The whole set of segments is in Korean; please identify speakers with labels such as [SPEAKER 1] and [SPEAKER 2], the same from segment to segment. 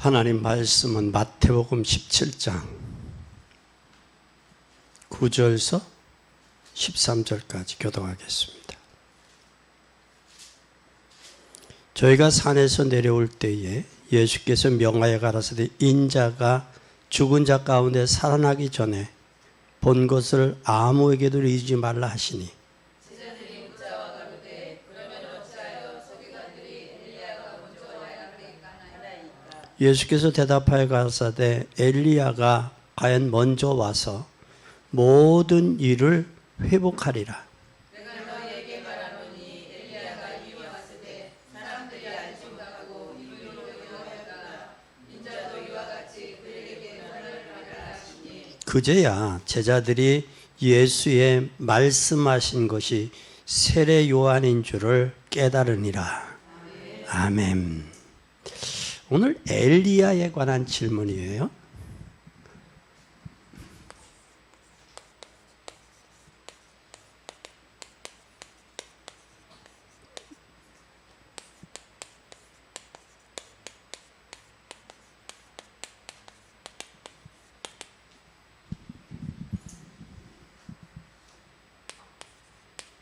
[SPEAKER 1] 하나님 말씀은 마태복음 17장 9절서 13절까지 교독하겠습니다. 저희가 산에서 내려올 때에 예수께서 명하여 가라사대 인자가 죽은 자 가운데 살아나기 전에 본 것을 아무에게도 이루지 말라 하시니
[SPEAKER 2] 제자들이 묻자와 가로되 그러면 어찌하여 서기관들이 엘리야가 먼저 와야 하나이까.
[SPEAKER 1] 예수께서 대답하여 가라사대 엘리야가 과연 먼저 와서 모든 일을 회복하리라.
[SPEAKER 2] 내가 너희에게 말하노니 엘리야가 이미 왔을 때 사람들이 알지 못하고 이리로 여겨다가 인자도 이와 같이 그들에게 면허를 받으라 하시니
[SPEAKER 1] 그제야 제자들이 예수의 말씀하신 것이 세례 요한인 줄을 깨달으니라. 아멘. 오늘 엘리야에 관한 질문이에요.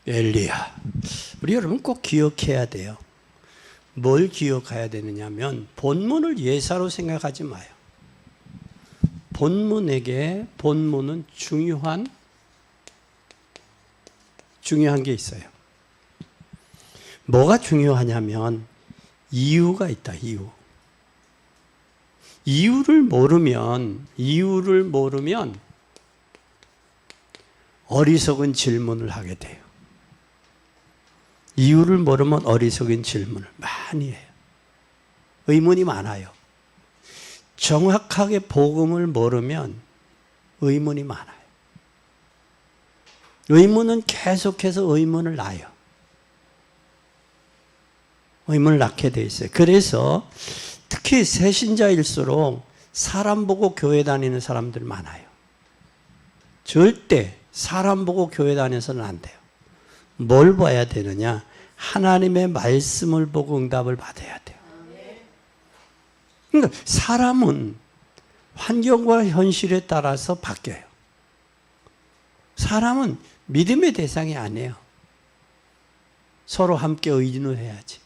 [SPEAKER 1] 엘리야. 우리 여러분 꼭 기억해야 돼요. 뭘 기억해야 되느냐면 본문을 예사로 생각하지 마요. 본문은 중요한 게 있어요. 뭐가 중요하냐면 이유가 있다. 이유를 모르면 어리석은 질문을 하게 돼요. 이유를 모르면 어리석은 질문을 많이 해요. 의문이 많아요. 정확하게 복음을 모르면 의문이 많아요. 의문은 계속해서 의문을 낳아요. 의문을 낳게 돼 있어요. 그래서 특히 새신자일수록 사람 보고 교회 다니는 사람들 많아요. 절대 사람 보고 교회 다녀서는 안 돼요. 뭘 봐야 되느냐? 하나님의 말씀을 보고 응답을 받아야 돼요. 그러니까 사람은 환경과 현실에 따라서 바뀌어요. 사람은 믿음의 대상이 아니에요. 서로 함께 의논해야지.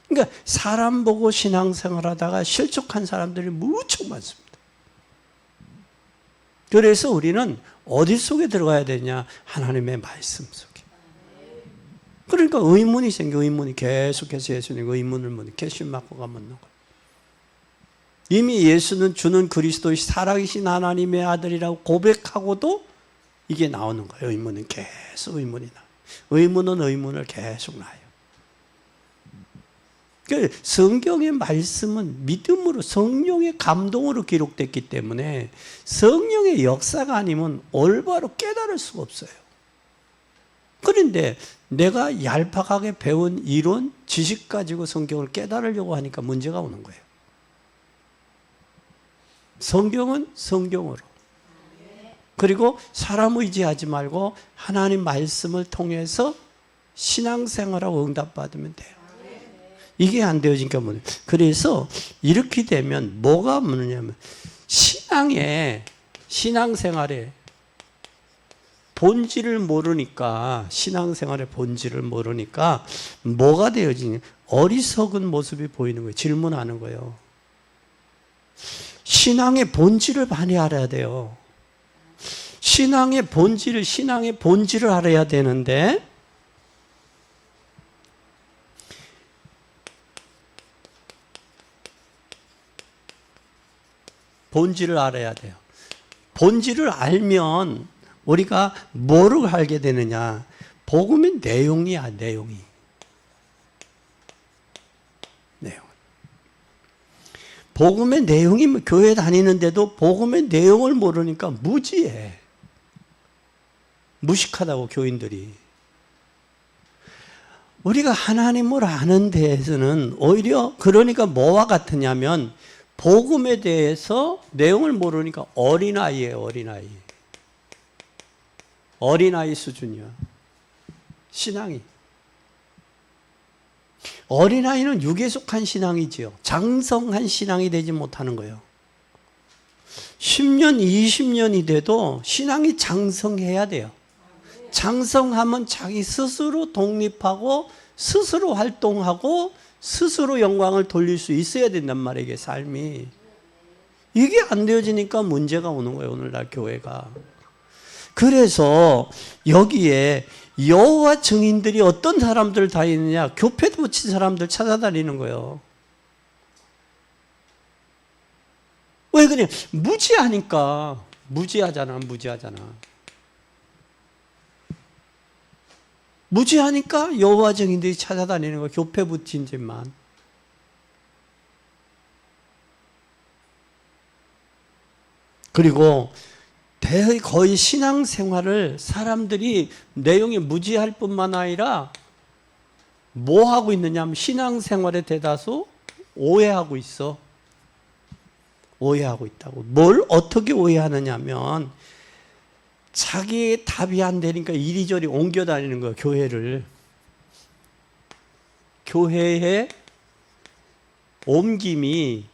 [SPEAKER 1] 그러니까 사람 보고 신앙생활 하다가 실족한 사람들이 무척 많습니다. 그래서 우리는 어디 속에 들어가야 되냐? 하나님의 말씀 속에. 그러니까 의문이 생겨. 의문이 계속해서 예수님 의문을 묻는 캐신 맞고가 묻는 거예요. 이미 예수는 주는 그리스도의 살아계신 하나님의 아들이라고 고백하고도 이게 나오는 거예요. 의문은 계속 의문이 나요. 의문은 의문을 계속 낳아요. 그러니까 성경의 말씀은 믿음으로 성령의 감동으로 기록됐기 때문에 성령의 역사가 아니면 올바로 깨달을 수가 없어요. 그런데 내가 얄팍하게 배운 이론, 지식 가지고 성경을 깨달으려고 하니까 문제가 오는 거예요. 성경은 성경으로. 그리고 사람 의지하지 말고 하나님 말씀을 통해서 신앙생활하고 응답받으면 돼요. 이게 안 되어지니까 뭐예요? 그래서 이렇게 되면 뭐가 뭐냐면 신앙생활에 본질을 모르니까 신앙생활의 본질을 모르니까 뭐가 되어지냐? 어리석은 모습이 보이는 거예요. 질문하는 거예요. 신앙의 본질을 많이 알아야 돼요. 신앙의 본질을 알아야 되는데 본질을 알아야 돼요. 본질을 알면 우리가 뭐를 알게 되느냐? 복음의 내용이야, 내용이. 복음의 내용이 교회 다니는데도 복음의 내용을 모르니까 무지해. 무식하다고 교인들이. 우리가 하나님을 아는 데에서는 오히려 그러니까 뭐와 같으냐면 복음에 대해서 내용을 모르니까 어린아이예요. 어린아이 수준이야. 신앙이. 어린아이는 육에 속한 신앙이지요. 장성한 신앙이 되지 못하는 거예요. 10년, 20년이 돼도 신앙이 장성해야 돼요. 장성하면 자기 스스로 독립하고 스스로 활동하고 스스로 영광을 돌릴 수 있어야 된단 말이에요. 이게 삶이. 이게 안 되어지니까 문제가 오는 거예요. 오늘날 교회가. 그래서 여기에 여호와 증인들이 어떤 사람들을 다니느냐? 교패 붙인 사람들 찾아다니는 거예요. 왜 그래? 무지하니까. 무지하잖아. 무지하니까 여호와 증인들이 찾아다니는 거예요. 교패 붙인 짓만. 그리고 거의 신앙생활을 사람들이 내용이 무지할 뿐만 아니라 뭐 하고 있느냐 하면 신앙생활에 대다수 오해하고 있어. 오해하고 있다고. 뭘 어떻게 오해하느냐 하면 자기의 답이 안 되니까 이리저리 옮겨 다니는 거예요. 교회를. 교회의 옮김이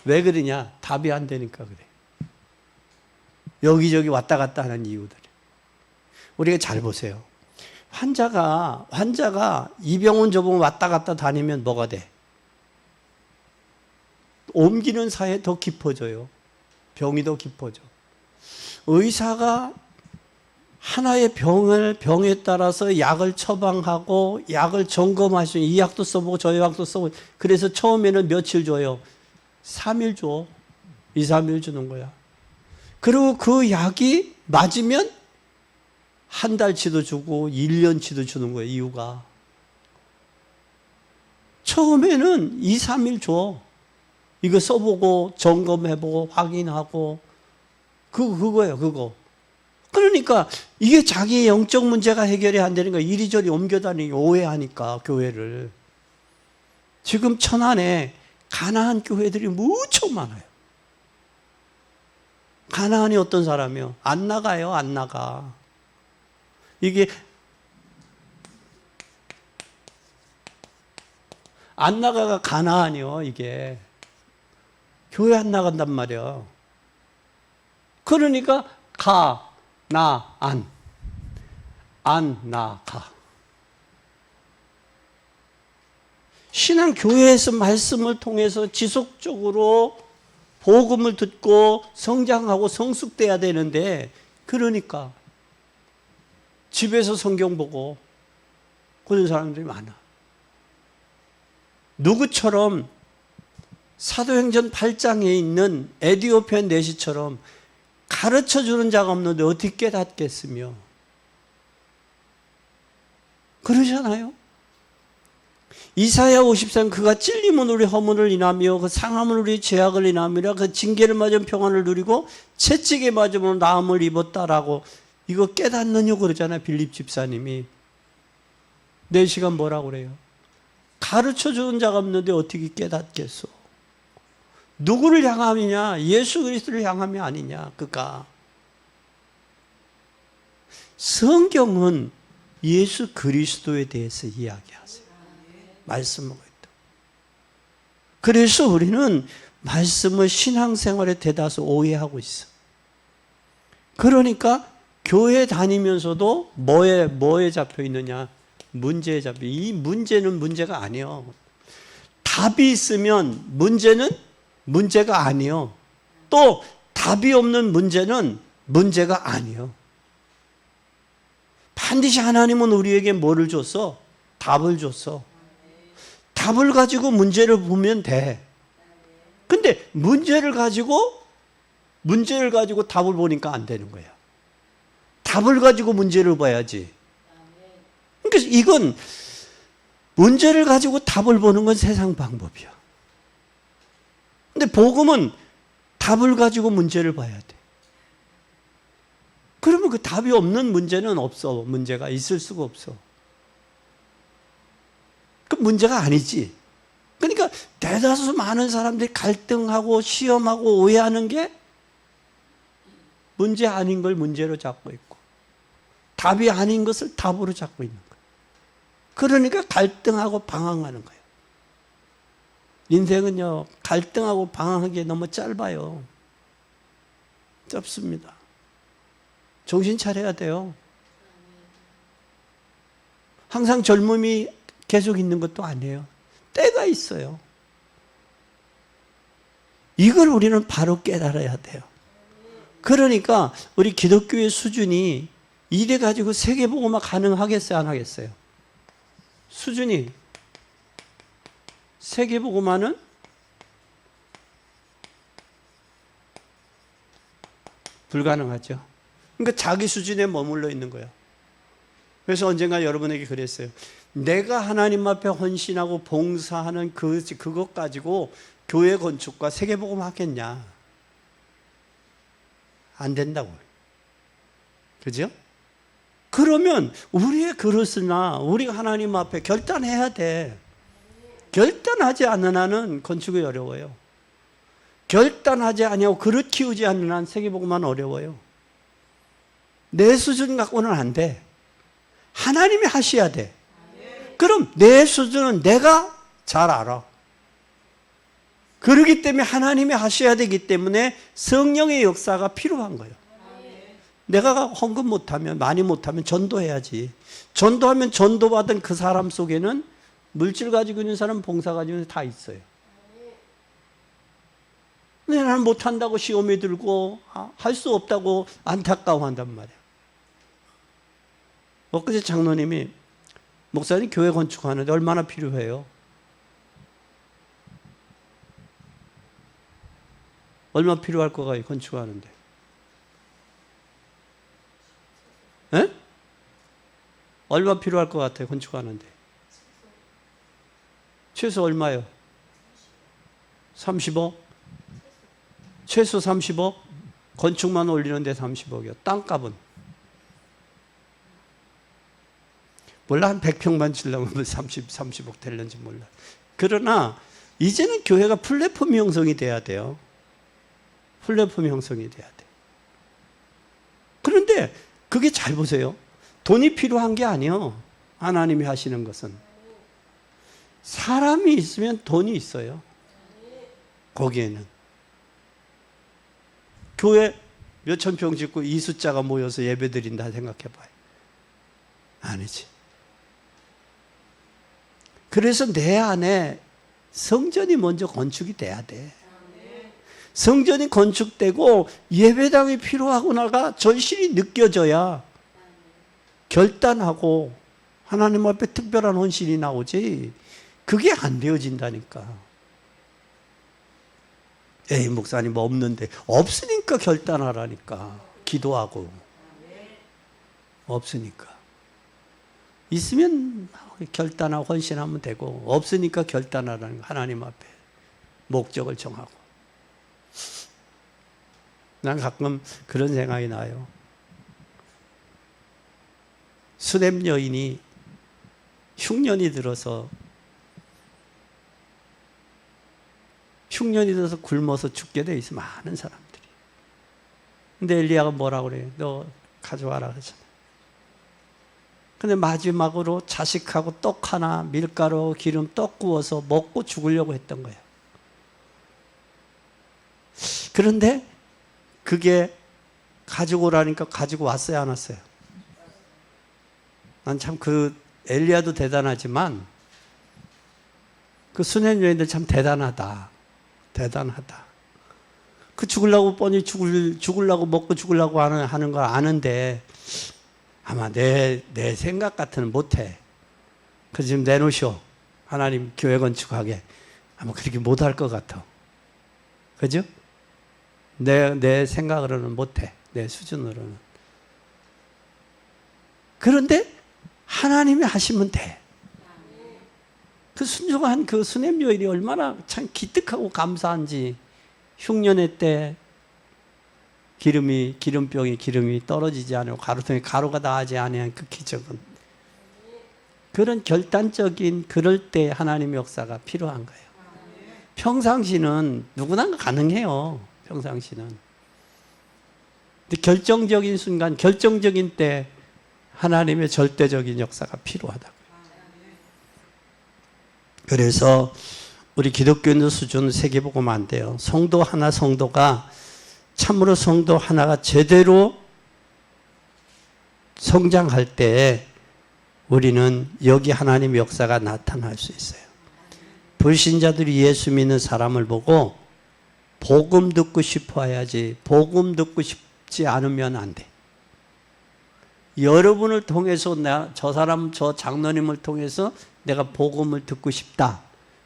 [SPEAKER 1] 왜 그러냐? 답이 안 되니까 그래. 여기저기 왔다 갔다 하는 이유들. 우리가 잘 보세요. 환자가 이 병원 저 병원 왔다 갔다 다니면 뭐가 돼? 옮기는 사이에 더 깊어져요. 병이 더 깊어져. 의사가 하나의 병에 따라서 약을 처방하고 약을 점검하시고 이 약도 써보고 저 약도 써보고 그래서 처음에는 며칠 줘요? 3일 줘. 2, 3일 주는 거야. 그리고 그 약이 맞으면 한 달치도 주고 1년치도 주는 거예요. 이유가. 처음에는 2, 3일 줘. 이거 써보고 점검해보고 확인하고 그거예요. 그거. 그러니까 이게 자기의 영적 문제가 해결이 안 되는 거야. 이리저리 옮겨다니기 오해하니까 교회를. 지금 천안에 가나안 교회들이 무척 많아요. 가나안이 어떤 사람이요? 안 나가요. 안 나가. 이게 안 나가가 가나안이요. 이게 교회 안 나간단 말이야. 그러니까 안 나가. 신앙 교회에서 말씀을 통해서 지속적으로 복음을 듣고 성장하고 성숙돼야 되는데 그러니까 집에서 성경 보고 그런 사람들이 많아. 누구처럼 사도행전 8장에 있는 에디오피아 내시처럼 가르쳐주는 자가 없는데 어떻게 깨닫겠으며 그러잖아요. 이사야 50장 그가 찔림은 우리 허물을 인하며 그 상함은 우리 죄악을 인하며 그 징계를 맞은 평안을 누리고 채찍에 맞으면 나음을 입었다라고 이거 깨닫느냐고 그러잖아요. 빌립 집사님이. 4시간 뭐라고 그래요? 가르쳐주는 자가 없는데 어떻게 깨닫겠어? 누구를 향함이냐? 예수 그리스도를 향함이 아니냐? 그가 성경은 예수 그리스도에 대해서 이야기하세요. 말씀하고 있다. 그래서 우리는 말씀을 신앙생활에 대다수 오해하고 있어. 그러니까 교회 다니면서도 뭐에 잡혀 있느냐? 문제에 잡혀. 이 문제는 문제가 아니에요. 답이 있으면 문제는 문제가 아니에요. 또 답이 없는 문제는 문제가 아니에요. 반드시 하나님은 우리에게 뭐를 줬어? 답을 줬어. 답을 가지고 문제를 보면 돼. 근데 문제를 가지고 답을 보니까 안 되는 거야. 답을 가지고 문제를 봐야지. 그러니까 이건 문제를 가지고 답을 보는 건 세상 방법이야. 근데 복음은 답을 가지고 문제를 봐야 돼. 그러면 그 답이 없는 문제는 없어. 문제가 있을 수가 없어. 그 문제가 아니지. 그러니까 대다수 많은 사람들이 갈등하고 시험하고 오해하는 게 문제 아닌 걸 문제로 잡고 있고 답이 아닌 것을 답으로 잡고 있는 거예요. 그러니까 갈등하고 방황하는 거예요. 인생은요, 갈등하고 방황하기에 너무 짧아요. 짧습니다. 정신 차려야 돼요. 항상 젊음이 계속 있는 것도 아니에요. 때가 있어요. 이걸 우리는 바로 깨달아야 돼요. 그러니까 우리 기독교의 수준이 이래 가지고 세계복음화 가능하겠어요, 안 하겠어요? 수준이 세계복음화는 불가능하죠. 그러니까 자기 수준에 머물러 있는 거예요. 그래서 언젠가 여러분에게 그랬어요. 내가 하나님 앞에 헌신하고 봉사하는 그것 가지고 교회 건축과 세계복음 하겠냐? 안 된다고요. 그죠? 그러면 우리의 그릇이나 우리가 하나님 앞에 결단해야 돼. 결단하지 않는 한은 건축이 어려워요. 결단하지 아니하고 그릇 키우지 않는 한 세계복음은 어려워요. 내 수준 갖고는 안 돼. 하나님이 하셔야 돼. 그럼 내 수준은 내가 잘 알아. 그렇기 때문에 하나님이 하셔야 되기 때문에 성령의 역사가 필요한 거예요. 내가 헌금 못하면, 많이 못하면 전도해야지. 전도하면 전도받은 그 사람 속에는 물질 가지고 있는 사람, 봉사 가지고 있는 사람 다 있어요. 근데 나는 못한다고 시험에 들고 할 수 없다고 안타까워한단 말이에요. 엊그제 장로님이 목사님 교회 건축하는데 얼마나 필요해요? 얼마 필요할 거가 건축하는데? 에? 얼마 필요할 것 같아요, 건축하는데? 최소 얼마요? 30억? 최소 30억? 건축만 올리는데 30억이요. 땅값은? 몰라, 한 100평만 지려면 30억 될는지 몰라. 그러나 이제는 교회가 플랫폼 형성이 돼야 돼요. 플랫폼 형성이 돼야 돼. 그런데 그게 잘 보세요. 돈이 필요한 게 아니에요. 하나님이 하시는 것은. 사람이 있으면 돈이 있어요. 거기에는. 교회 몇천 평 짓고 이 숫자가 모여서 예배 드린다 생각해 봐요. 아니지. 그래서 내 안에 성전이 먼저 건축이 돼야 돼. 성전이 건축되고 예배당이 필요하구나가 절실히 느껴져야 결단하고 하나님 앞에 특별한 헌신이 나오지. 그게 안 되어진다니까. 에이, 목사님 없는데. 없으니까 결단하라니까. 기도하고. 없으니까. 있으면 결단하고 헌신하면 되고, 없으니까 결단하라는 거. 하나님 앞에 목적을 정하고. 난 가끔 그런 생각이 나요. 수냄 여인이 흉년이 들어서 굶어서 죽게 돼 있어, 많은 사람들이. 근데 엘리야가 뭐라고 그래요? 너 가져와라 그러잖아. 근데 마지막으로 자식하고 떡 하나, 밀가루, 기름, 떡 구워서 먹고 죽으려고 했던 거예요. 그런데 그게 가지고 오라니까 가지고 왔어요, 안 왔어요? 난 참 그 엘리야도 대단하지만 그 수냄 여인들 참 대단하다. 대단하다. 그 죽으려고 뻔히 죽으려고 먹고 죽으려고 하는 걸 아는데 아마 내 생각 같으면 못해. 그래서 지금 내놓으시오. 하나님 교회 건축하게. 아마 그렇게 못할 것 같아. 그죠? 내 생각으로는 못해. 내 수준으로는. 그런데 하나님이 하시면 돼. 그 순종한 그 수냄 여인이 얼마나 참 기특하고 감사한지. 흉년의 때 기름병에 기름이 떨어지지 않고 가루통에 가루가 나지 아니한 그 기적은, 그런 결단적인 그럴 때 하나님의 역사가 필요한 거예요. 평상시는 누구나 가능해요. 평상시는. 근데 결정적인 순간, 결정적인 때 하나님의 절대적인 역사가 필요하다고요. 그래서 우리 기독교인들 수준은 세계복음 안 돼요. 성도 하나 성도가 참으로 성도 하나가 제대로 성장할 때 우리는 여기 하나님의 역사가 나타날 수 있어요. 불신자들이 예수 믿는 사람을 보고 복음 듣고 싶어 해야지 복음 듣고 싶지 않으면 안 돼. 여러분을 통해서 저 사람 저 장로님을 통해서 내가 복음을 듣고 싶다.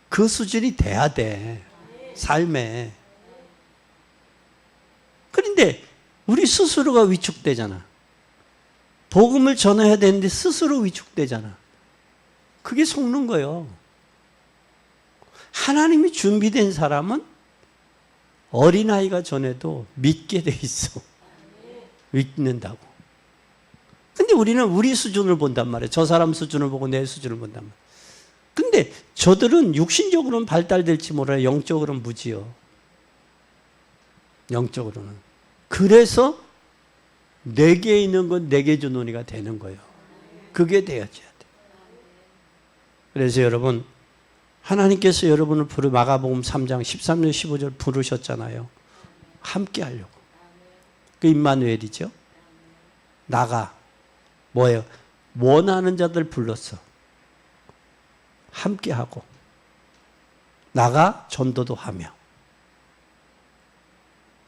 [SPEAKER 1] 그 수준이 돼야 돼. 삶에. 그런데 우리 스스로가 위축되잖아. 복음을 전해야 되는데 스스로 위축되잖아. 그게 속는 거예요. 하나님이 준비된 사람은 어린아이가 전해도 믿게 돼 있어. 믿는다고. 근데 우리는 우리 수준을 본단 말이에요. 저 사람 수준을 보고 내 수준을 본단 말이에요. 근데 저들은 육신적으로는 발달될지 몰라요. 영적으로는 무지요. 영적으로는. 그래서 내게 있는 건 내게 주는 이가 되는 거예요. 그게 되어져야 돼. 그래서 여러분, 하나님께서 여러분을 마가복음 3장 13절 15절 부르셨잖아요. 함께 하려고. 그 임마누엘이죠. 나가. 뭐예요? 원하는 자들 불렀어. 함께 하고. 나가 전도도 하며.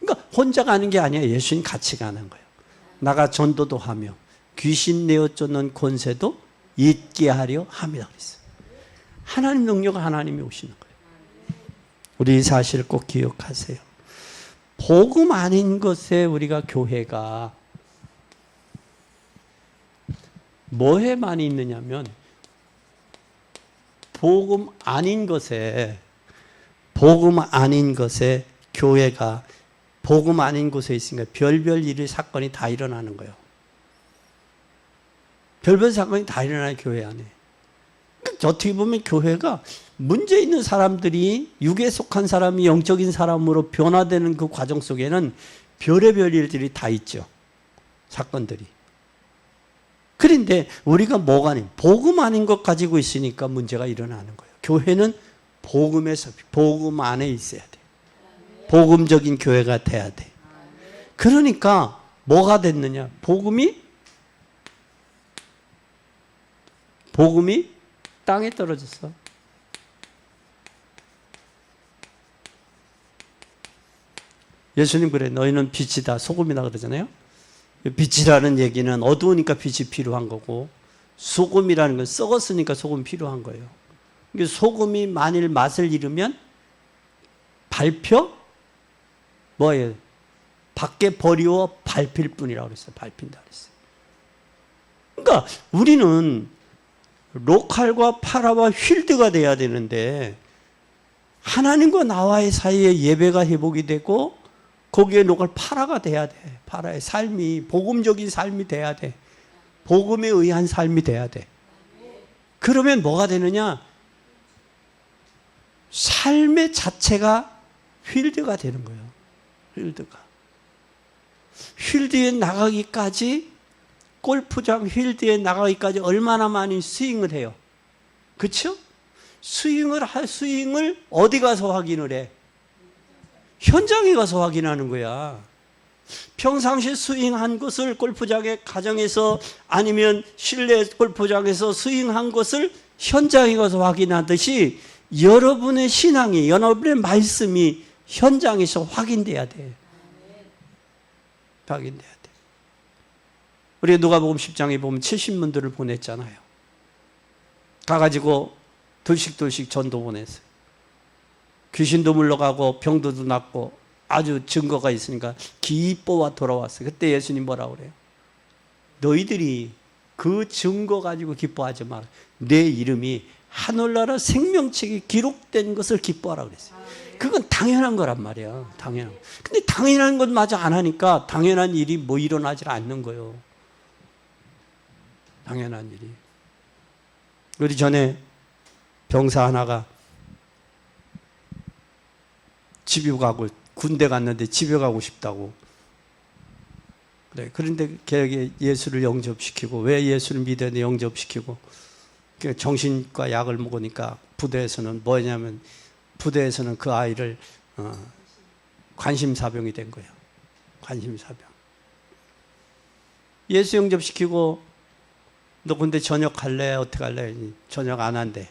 [SPEAKER 1] 그러니까 혼자 가는 게 아니야. 예수님 같이 가는 거예요. 나가 전도도 하며 귀신 내어 쫓는 권세도 잊게 하려 함이라 그랬어요. 하나님 능력은 하나님이 오시는 거예요. 우리 이 사실을 꼭 기억하세요. 복음 아닌 것에 우리가 교회가 뭐에 많이 있느냐면 복음 아닌 것에 교회가 복음 아닌 곳에 있으니까 별별 일이 사건이 다 일어나는 거예요. 별별 사건이 다 일어나는 교회 안에. 그러니까 어떻게 보면 교회가 문제 있는 사람들이 육에 속한 사람이 영적인 사람으로 변화되는 그 과정 속에는 별의별 일들이 다 있죠. 사건들이. 그런데 우리가 뭐가 아닌 복음 아닌 것 가지고 있으니까 문제가 일어나는 거예요. 교회는 복음에서 복음 안에 있어야 돼. 복음적인 교회가 돼야 돼. 그러니까 뭐가 됐느냐? 복음이 땅에 떨어졌어. 예수님 그래. 너희는 빛이다, 소금이다 그러잖아요. 빛이라는 얘기는 어두우니까 빛이 필요한 거고, 소금이라는 건 썩었으니까 소금이 필요한 거예요. 소금이 만일 맛을 잃으면 뭐예요? 밖에 버리워 밟힐 뿐이라고 그랬어요. 밟힌다 그랬어요. 그러니까 우리는 로컬과 파라와 휠드가 돼야 되는데 하나님과 나와의 사이에 예배가 회복이 되고 거기에 로컬 파라가 돼야 돼. 파라의 삶이 복음적인 삶이 돼야 돼. 복음에 의한 삶이 돼야 돼. 그러면 뭐가 되느냐? 삶의 자체가 휠드가 되는 거예요. 휠드에 나가기까지, 골프장 휠드에 나가기까지 얼마나 많이 스윙을 해요. 그렇죠? 스윙을 어디 가서 확인을 해? 현장에 가서 확인하는 거야. 평상시 스윙한 것을 골프장에 가정에서 아니면 실내 골프장에서 스윙한 것을 현장에 가서 확인하듯이 여러분의 신앙이, 여러분의 말씀이 현장에서 확인돼야 돼. 확인돼야 돼. 우리 누가복음 10장에 보면 70문들을 보냈잖아요. 가가지고 둘씩 전도 보냈어요. 귀신도 물러가고 병도도 낫고 아주 증거가 있으니까 기뻐와 돌아왔어요. 그때 예수님 뭐라고 그래요? 너희들이 그 증거 가지고 기뻐하지 마라. 내 이름이 하늘나라 생명책에 기록된 것을 기뻐하라 그랬어요. 그건 당연한 거란 말이야. 당연한. 근데 당연한 것마저 안 하니까 당연한 일이 뭐 일어나질 않는 거예요. 당연한 일이. 우리 전에 병사 하나가 집에 가고, 군대 갔는데 집에 가고 싶다고. 그래. 그런데 걔에게 예수를 영접시키고, 왜 예수를 믿었는데 영접시키고, 정신과 약을 먹으니까 부대에서는 뭐냐면 부대에서는 그 아이를 관심사병이 된 거예요. 관심사병. 예수 영접시키고 너 근데 전역할래? 어떻게 할래? 전역 안 한대.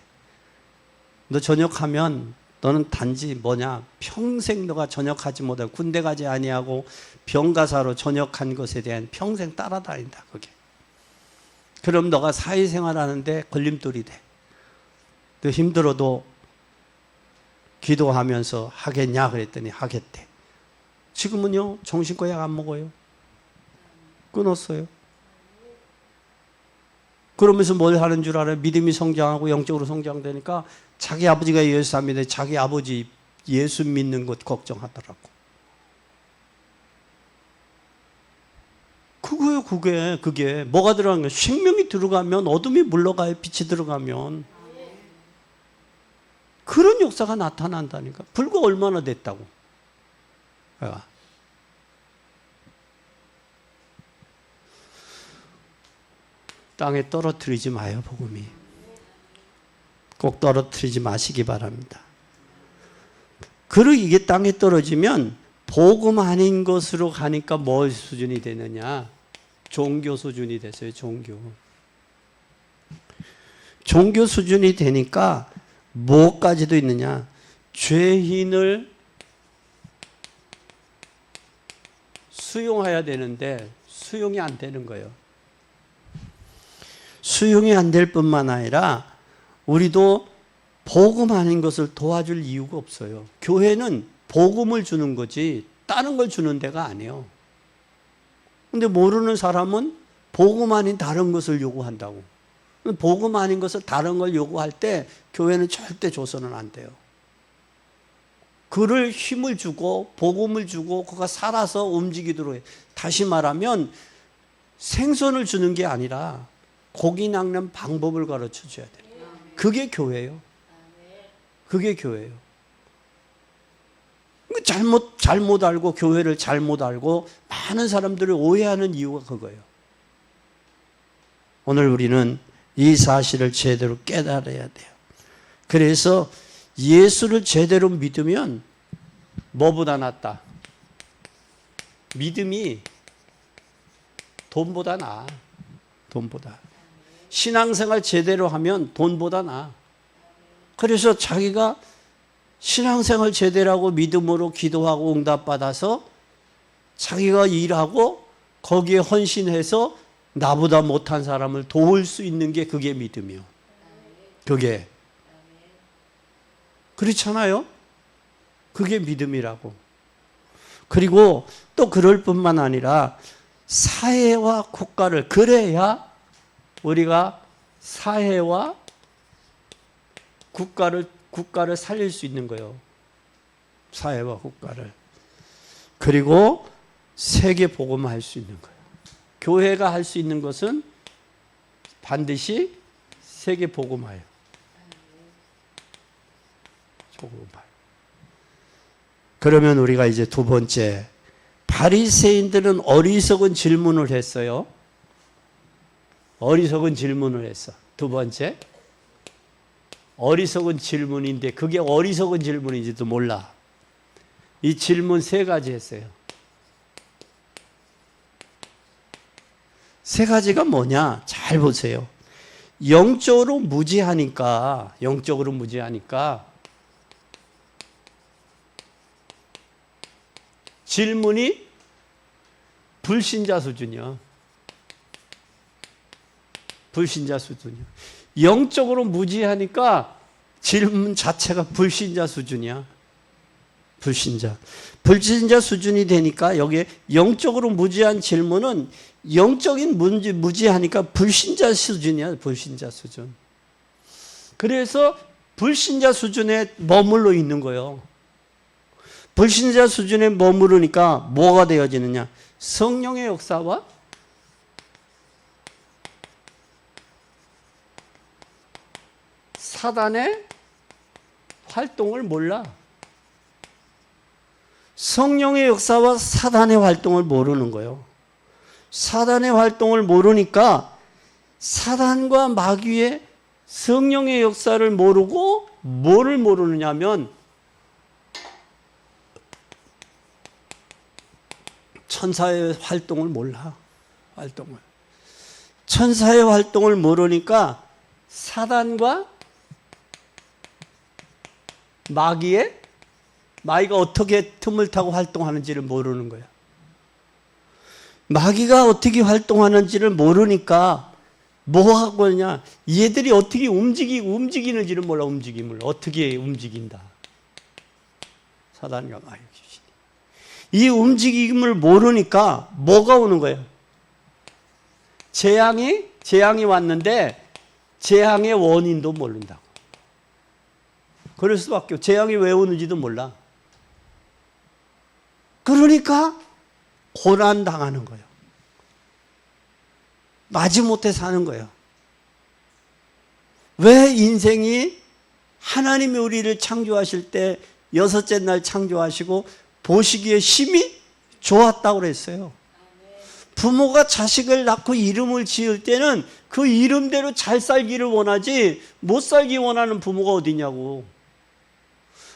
[SPEAKER 1] 너 전역하면 너는 단지 뭐냐? 평생 너가 전역하지 못하고 군대 가지 아니하고 병가사로 전역한 것에 대한 평생 따라다닌다. 그게. 그럼 너가 사회생활하는데 걸림돌이 돼. 너 힘들어도 기도하면서 하겠냐 그랬더니 하겠대. 지금은요 정신과 약 안 먹어요. 끊었어요. 그러면서 뭘 하는 줄 알아요? 믿음이 성장하고 영적으로 성장되니까 자기 아버지가 예수 안 믿는데 자기 아버지 예수 믿는 것 걱정하더라고. 그거요, 그게 뭐가 들어간 거예요? 생명이 들어가면 어둠이 물러가요. 빛이 들어가면. 그런 역사가 나타난다니까. 불과 얼마나 됐다고. 땅에 떨어뜨리지 마요, 복음이. 꼭 떨어뜨리지 마시기 바랍니다. 그리고 이게 땅에 떨어지면 복음 아닌 것으로 가니까 뭘 수준이 되느냐? 종교 수준이 됐어요, 종교. 종교 수준이 되니까 뭐까지도 있느냐? 죄인을 수용해야 되는데 수용이 안 되는 거예요. 수용이 안 될 뿐만 아니라 우리도 복음 아닌 것을 도와줄 이유가 없어요. 교회는 복음을 주는 거지 다른 걸 주는 데가 아니에요. 근데 모르는 사람은 복음 아닌 다른 것을 요구한다고. 복음 아닌 것을 다른 걸 요구할 때 교회는 절대 줘서는 안 돼요. 그를 힘을 주고 복음을 주고 그가 살아서 움직이도록 해. 다시 말하면 생선을 주는 게 아니라 고기 낚는 방법을 가르쳐 줘야 돼요. 그게 교회예요. 그게 교회예요. 잘못 알고 교회를 잘못 알고 많은 사람들을 오해하는 이유가 그거예요. 오늘 우리는 이 사실을 제대로 깨달아야 돼요. 그래서 예수를 제대로 믿으면 뭐보다 낫다? 믿음이 돈보다 나아. 돈보다. 신앙생활 제대로 하면 돈보다 나아. 그래서 자기가 신앙생활 제대로 하고 믿음으로 기도하고 응답받아서 자기가 일하고 거기에 헌신해서 나보다 못한 사람을 도울 수 있는 게 그게 믿음이요. 그게. 그렇잖아요? 그게 믿음이라고. 그리고 또 그럴 뿐만 아니라 사회와 국가를, 그래야 우리가 사회와 국가를 살릴 수 있는 거예요. 사회와 국가를. 그리고 세계 복음화할 수 있는 거예요. 교회가 할 수 있는 것은 반드시 세계 복음화예요. 복음화. 그러면 우리가 이제 두 번째, 바리새인들은 어리석은 질문을 했어요. 어리석은 질문을 했어. 두 번째, 어리석은 질문인데 그게 어리석은 질문인지도 몰라. 이 질문 세 가지 했어요. 세 가지가 뭐냐? 잘 보세요. 영적으로 무지하니까 질문이 불신자 수준이야. 불신자 수준이야. 영적으로 무지하니까 질문 자체가 불신자 수준이야. 불신자 수준이 되니까 여기에 영적으로 무지한 질문은 영적인 무지하니까 불신자 수준이야. 불신자 수준. 그래서 불신자 수준에 머물러 있는 거예요. 불신자 수준에 머무르니까 뭐가 되어지느냐? 성령의 역사와 사단의 활동을 몰라. 성령의 역사와 사단의 활동을 모르는 거예요. 사단의 활동을 모르니까 사단과 마귀의 성령의 역사를 모르고 뭐를 모르느냐면 천사의 활동을 몰라. 활동을. 천사의 활동을 모르니까 사단과 마귀가 어떻게 틈을 타고 활동하는지를 모르는 거야. 마귀가 어떻게 활동하는지를 모르니까 뭐 하고 있냐? 얘들이 어떻게 움직이는지를 몰라. 움직임을 어떻게 움직인다. 사단과 마귀 귀신이. 이 움직임을 모르니까 뭐가 오는 거예요? 재앙이 왔는데 재앙의 원인도 모른다고. 그럴 수밖에 없고 재앙이 왜 오는지도 몰라. 그러니까 고난 당하는 거예요. 마지못해 사는 거예요. 왜 인생이 하나님이 우리를 창조하실 때 여섯째 날 창조하시고 보시기에 심히 좋았다고 그랬어요. 부모가 자식을 낳고 이름을 지을 때는 그 이름대로 잘 살기를 원하지 못 살기 원하는 부모가 어디냐고.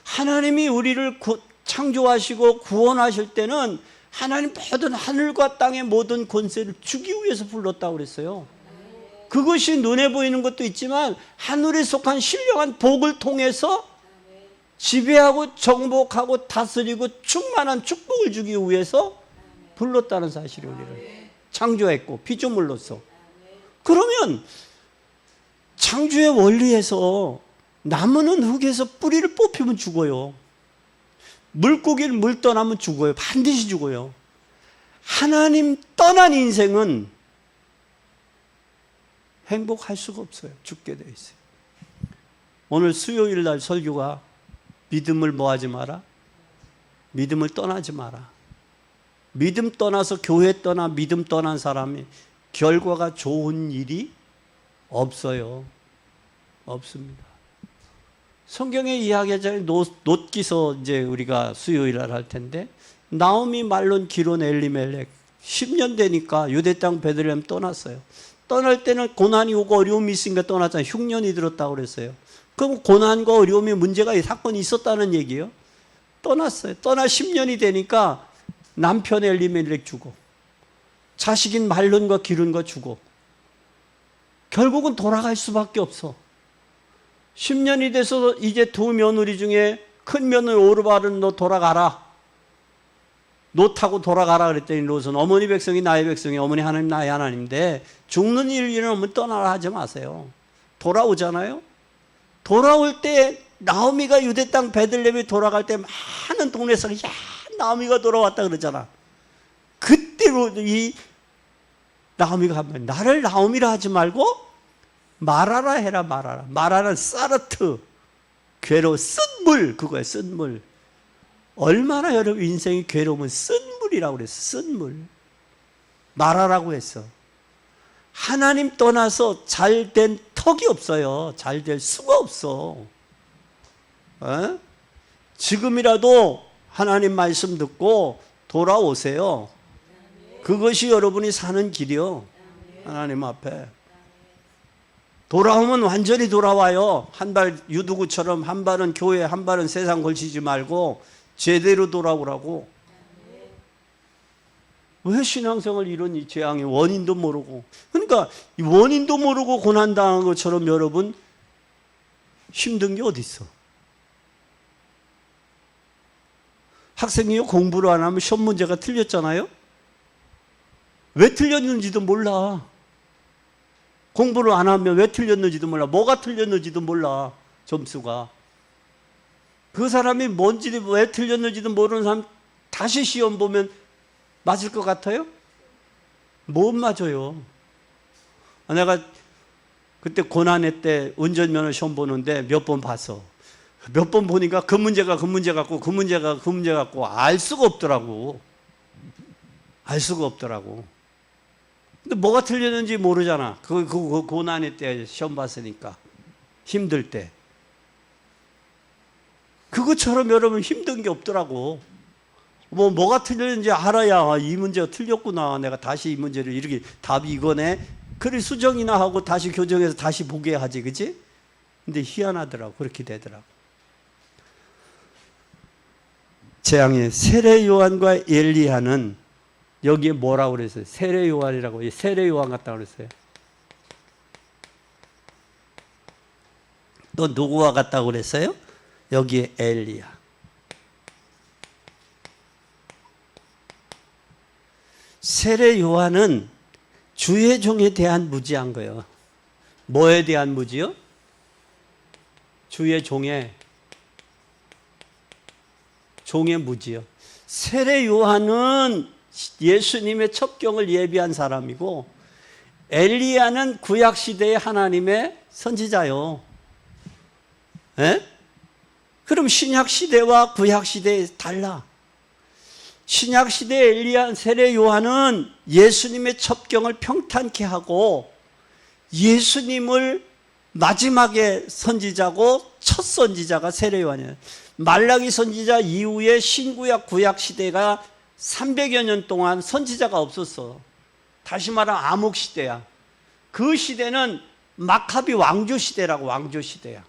[SPEAKER 1] 하나님이 우리를 창조하시고 구원하실 때는 하나님 모든 하늘과 땅의 모든 권세를 주기 위해서 불렀다고 그랬어요. 그것이 눈에 보이는 것도 있지만 하늘에 속한 신령한 복을 통해서 지배하고 정복하고 다스리고 충만한 축복을 주기 위해서 불렀다는 사실을 우리를 창조했고 피조물로서. 그러면 창조의 원리에서 나무는 흙에서 뿌리를 뽑히면 죽어요. 물고기를 물 떠나면 죽어요. 반드시 죽어요. 하나님 떠난 인생은 행복할 수가 없어요. 죽게 되어 있어요. 오늘 수요일 날 설교가 믿음을 뭐하지 마라? 믿음을 떠나지 마라. 믿음 떠나서 교회 떠나 믿음 떠난 사람이 결과가 좋은 일이 없어요. 없습니다. 성경에 이야기하자면 놋기서 이제 우리가 수요일 날 할 텐데 나오미 말론 기론 엘리멜렉 10년 되니까 유대 땅 베들레헴 떠났어요. 떠날 때는 고난이 오고 어려움이 있으니까 떠났잖아요. 흉년이 들었다고 그랬어요. 그럼 고난과 어려움이 문제가 사건이 있었다는 얘기예요. 떠났어요. 떠나 10년이 되니까 남편 엘리멜렉 죽어. 자식인 말론과 기론과 죽어. 결국은 돌아갈 수밖에 없어. 10년이 돼서 이제 두 며느리 중에 큰 며느리 오르바는 너 돌아가라. 너 타고 돌아가라 그랬더니 롯은 어머니 백성이 나의 백성이 어머니 하나님 나의 하나님인데 죽는 일 일어나면 떠나라 하지 마세요. 돌아오잖아요. 돌아올 때 나오미가 유대 땅 베들레헴에 돌아갈 때 많은 동네에서 야 나오미가 돌아왔다 그러잖아. 그때로 이 나오미가 하면 나를 나오미라 하지 말고 마라라 해라. 마라라. 마라는 사르트 괴로워 쓴물 그거야. 쓴물. 얼마나 여러분 인생이 괴로우면 쓴물이라고 그랬어. 쓴물. 마라라고 했어. 하나님 떠나서 잘된 턱이 없어요. 잘 될 수가 없어. 지금이라도 하나님 말씀 듣고 돌아오세요. 그것이 여러분이 사는 길이요. 하나님 앞에. 돌아오면 완전히 돌아와요. 한 발 유두구처럼 한 발은 교회, 한 발은 세상 걸치지 말고 제대로 돌아오라고. 왜 신앙생활 이런 이 재앙의 원인도 모르고. 그러니까 이 원인도 모르고 고난당한 것처럼 여러분 힘든 게 어디 있어? 학생이 공부를 안 하면 시험 문제가 틀렸잖아요. 왜 틀렸는지도 몰라. 공부를 안 하면 왜 틀렸는지도 몰라. 뭐가 틀렸는지도 몰라. 점수가. 그 사람이 뭔지 왜 틀렸는지도 모르는 사람 다시 시험 보면 맞을 것 같아요? 못 맞아요. 내가 그때 고난회 때 운전면허 시험 보는데 몇 번 봤어. 몇 번 보니까 그 문제가 그 문제 같고 그 문제가 그 문제 같고 알 수가 없더라고. 알 수가 없더라고. 근데 뭐가 틀렸는지 모르잖아. 그 고난회 때 시험 봤으니까. 힘들 때. 그것처럼 여러분 힘든 게 없더라고. 뭐가 틀렸는지 알아야 이 문제가 틀렸구나. 내가 다시 이 문제를 이렇게 답이 이거네. 그래 수정이나 하고 다시 교정해서 다시 보게 하지. 그치? 근데 희한하더라고. 그렇게 되더라고. 재앙의 세례 요한과 엘리야는 여기에 뭐라고 그랬어요? 세례 요한이라고. 세례 요한 같다고 그랬어요. 또 누구와 같다고 그랬어요? 여기에 엘리야. 세례 요한은 주의 종에 대한 무지한 거예요. 뭐에 대한 무지요? 주의 종의 무지요. 세례 요한은 예수님의 첩경을 예비한 사람이고, 엘리야는 구약 시대의 하나님의 선지자요. 에? 그럼 신약 시대와 구약 시대에 달라. 신약 시대 엘리야 세례 요한은 예수님의 첩경을 평탄케 하고 예수님을 마지막에 선지자고 첫 선지자가 세례 요한이에요. 말라기 선지자 이후에 신구약 구약 시대가 300여 년 동안 선지자가 없었어. 다시 말하면 암흑 시대야. 그 시대는 마카비 왕조 시대라고. 왕조 시대야.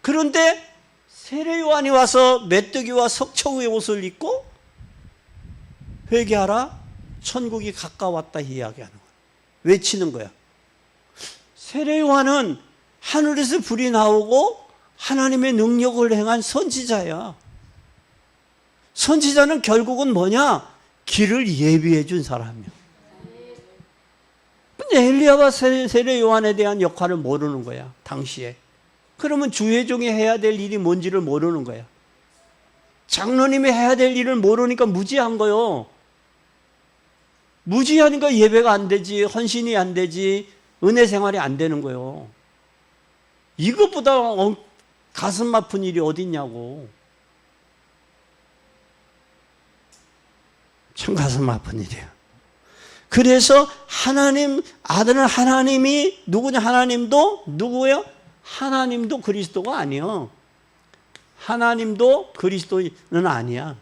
[SPEAKER 1] 그런데 세례 요한이 와서 메뚜기와 석청의 옷을 입고 회개하라, 천국이 가까웠다 이야기하는 거야. 외치는 거야. 세례 요한은 하늘에서 불이 나오고 하나님의 능력을 행한 선지자야. 선지자는 결국은 뭐냐? 길을 예비해 준 사람이야. 근데 엘리야와 세례 요한에 대한 역할을 모르는 거야, 당시에. 그러면 주의 종이 해야 될 일이 뭔지를 모르는 거야. 장로님이 해야 될 일을 모르니까 무지한 거요. 무지하니까 예배가 안 되지, 헌신이 안 되지, 은혜 생활이 안 되는 거요. 이것보다 가슴 아픈 일이 어디 있냐고. 참 가슴 아픈 일이야. 그래서 하나님, 아들은 하나님이 누구냐? 하나님도 누구예요? 하나님도 그리스도가 아니요. 하나님도 그리스도는 아니야.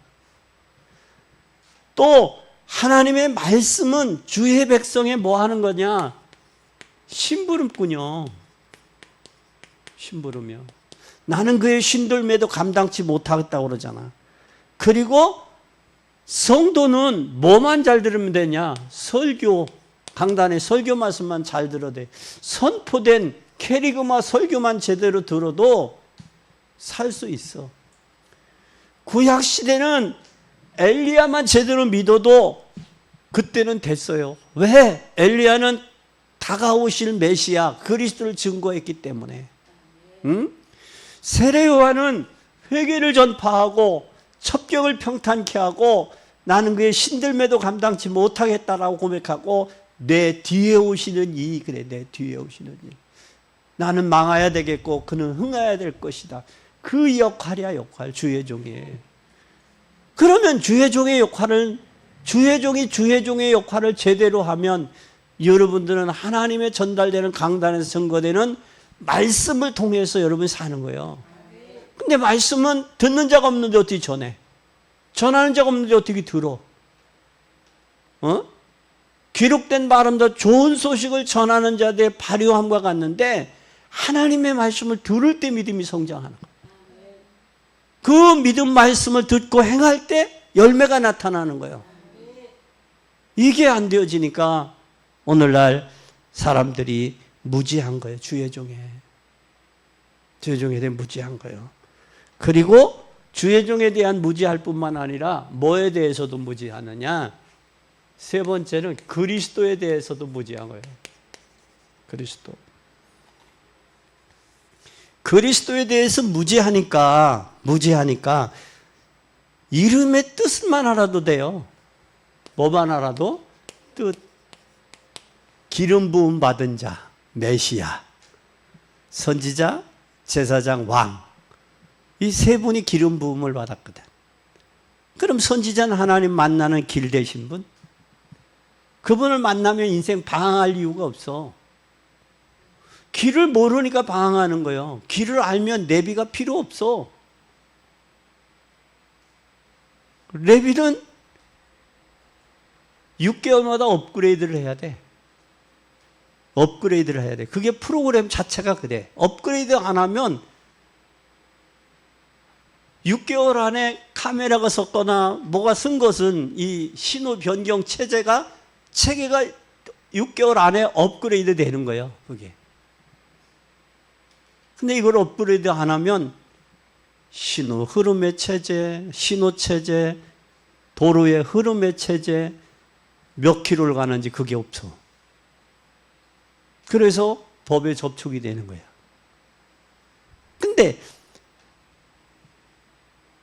[SPEAKER 1] 또 하나님의 말씀은 주의 백성에 뭐 하는 거냐? 심부름꾼요. 심부름이요. 나는 그의 신들매도 감당치 못하겠다고 그러잖아. 그리고 성도는 뭐만 잘 들으면 되냐? 설교, 강단의 설교 말씀만 잘 들어도 돼. 선포된 캐리그마 설교만 제대로 들어도 살 수 있어. 구약 시대는 엘리야만 제대로 믿어도 그때는 됐어요. 왜? 엘리야는 다가오실 메시아 그리스도를 증거했기 때문에. 응? 세례 요한은 회개를 전파하고 첩경을 평탄케 하고 나는 그의 신들매도 감당치 못하겠다라고 고백하고 내 뒤에 오시는 이, 그래, 내 뒤에 오시는 이. 나는 망해야 되겠고 그는 흥해야 될 것이다. 그 역할이야, 역할. 주의 종이에요. 그러면 주의 종의 역할을, 주의 종의 역할을 제대로 하면 여러분들은 하나님의 전달되는 강단에서 증거되는 말씀을 통해서 여러분이 사는 거예요. 근데 말씀은 듣는 자가 없는데 어떻게 전해? 전하는 자가 없는데 어떻게 들어? 기록된 바람도 좋은 소식을 전하는 자들의 발효함과 같는데 하나님의 말씀을 들을 때 믿음이 성장하는 거예요. 그 믿음 말씀을 듣고 행할 때 열매가 나타나는 거예요. 이게 안 되어지니까 오늘날 사람들이 무지한 거예요. 주의 종에. 주의 종에 대해 무지한 거예요. 그리고 주의 종에 대한 무지할 뿐만 아니라 뭐에 대해서도 무지하느냐? 세 번째는 그리스도에 대해서도 무지한 거예요. 그리스도에 대해서 무지하니까 이름의 뜻만 알아도 돼요. 뭐만 알아도? 뜻. 기름 부음 받은 자, 메시아, 선지자, 제사장, 왕. 이 세 분이 기름 부음을 받았거든. 그럼 선지자는 하나님 만나는 길 되신 분? 그분을 만나면 인생 방황할 이유가 없어. 길을 모르니까 방황하는 거예요. 길을 알면 내비가 필요 없어. 레비는 6개월마다 업그레이드를 해야 돼. 업그레이드를 해야 돼. 그게 프로그램 자체가 그래. 업그레이드 안 하면 6개월 안에 카메라가 섰거나 뭐가 쓴 것은 이 신호 변경 체계가 6개월 안에 업그레이드 되는 거예요. 그게. 근데 이걸 업그레이드 안 하면 신호 흐름의 체제, 신호 체제, 도로의 흐름의 체제, 몇 킬로를 가는지 그게 없어. 그래서 법에 접촉이 되는 거야. 근데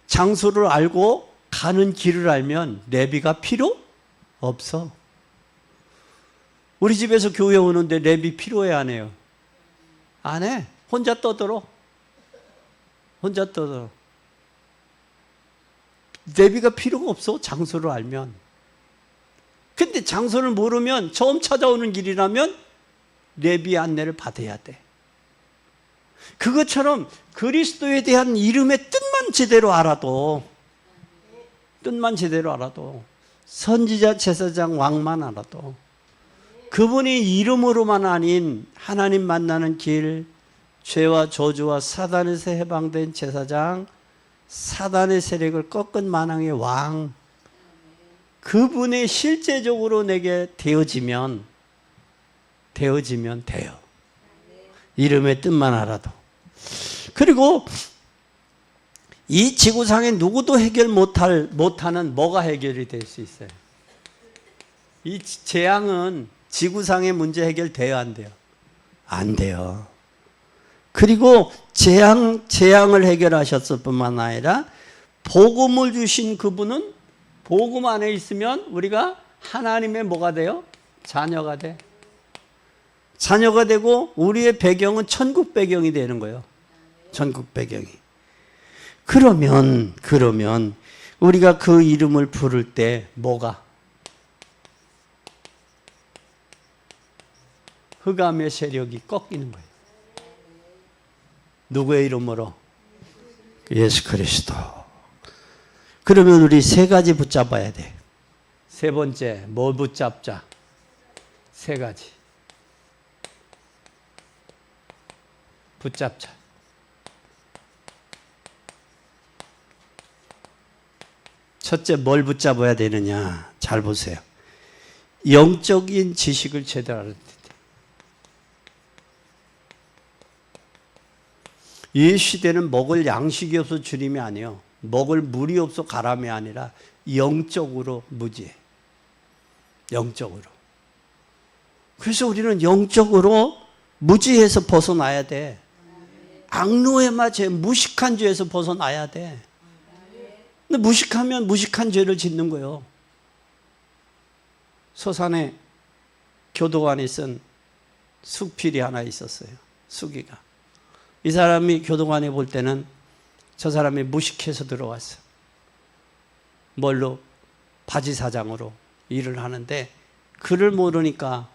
[SPEAKER 1] 장소를 알고 가는 길을 알면 내비가 필요 없어. 우리 집에서 교회 오는데 내비 필요해 안 해요? 안 해. 혼자 떠들어. 혼자 떠들어. 내비가 필요가 없어. 장소를 알면. 근데 장소를 모르면 처음 찾아오는 길이라면 내비 안내를 받아야 돼. 그것처럼 그리스도에 대한 이름의 뜻만 제대로 알아도 선지자, 제사장, 왕만 알아도 그분이 이름으로만 아닌 하나님 만나는 길, 죄와 저주와 사단에서 해방된 제사장, 사단의 세력을 꺾은 만왕의 왕, 그분이 실제적으로 내게 되어지면 돼요. 이름의 뜻만 알아도. 그리고 이 지구상에 누구도 해결 못하는 뭐가 해결이 될 수 있어요? 이 재앙은 지구상의 문제 해결돼야 안 돼요? 안 돼요. 그리고 재앙을 해결하셨을 뿐만 아니라 복음을 주신 그분은 복음 안에 있으면 우리가 하나님의 뭐가 돼요? 자녀가 돼. 자녀가 되고 우리의 배경은 천국 배경이 되는 거예요. 천국 배경이. 그러면 우리가 그 이름을 부를 때 뭐가? 흑암의 세력이 꺾이는 거예요. 누구의 이름으로? 예수 그리스도. 그러면 우리 세 가지 붙잡아야 돼. 세 번째, 뭘 붙잡자? 세 가지. 붙잡자. 첫째, 뭘 붙잡아야 되느냐? 잘 보세요. 영적인 지식을 제대로 알아야 돼. 이 시대는 먹을 양식이 없어 주림이 아니에요. 먹을 물이 없어 가람이 아니라 영적으로 무지해. 영적으로. 그래서 우리는 영적으로 무지해서 벗어나야 돼. 악노의 마제 무식한 죄에서 벗어나야 돼. 근데 무식하면 무식한 죄를 짓는 거예요. 서산에 교도관이 쓴 숙필이 하나 있었어요. 수기가. 이 사람이 교도관에 볼 때는 저 사람이 무식해서 들어왔어. 뭘로? 바지 사장으로 일을 하는데 글을 모르니까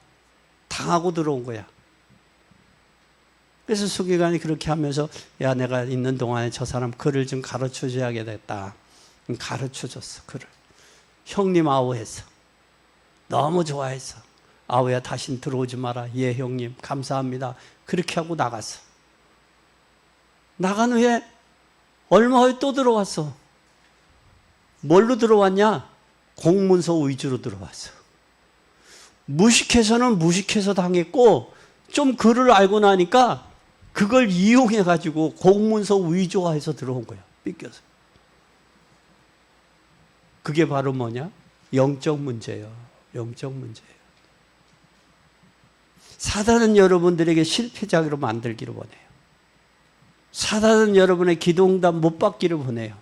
[SPEAKER 1] 당하고 들어온 거야. 그래서 수기관이 그렇게 하면서 야, 내가 있는 동안에 저 사람 글을 좀 가르쳐 줘야겠다. 가르쳐 줬어, 글을. 형님 아우했어. 너무 좋아했어. 아우야, 다신 들어오지 마라. 예, 형님, 감사합니다. 그렇게 하고 나갔어. 나간 후에 얼마 후에 또 들어왔어. 뭘로 들어왔냐? 공문서 위주로 들어왔어. 무식해서는 무식해서 당했고 좀 글을 알고 나니까 그걸 이용해가지고 공문서 위조화해서 들어온 거야. 삐껴서. 그게 바로 뭐냐? 영적 문제예요. 영적 문제예요. 사단은 여러분들에게 실패자로 만들기를 원해요. 사단은 여러분의 기도응답 못 받기를 원해요.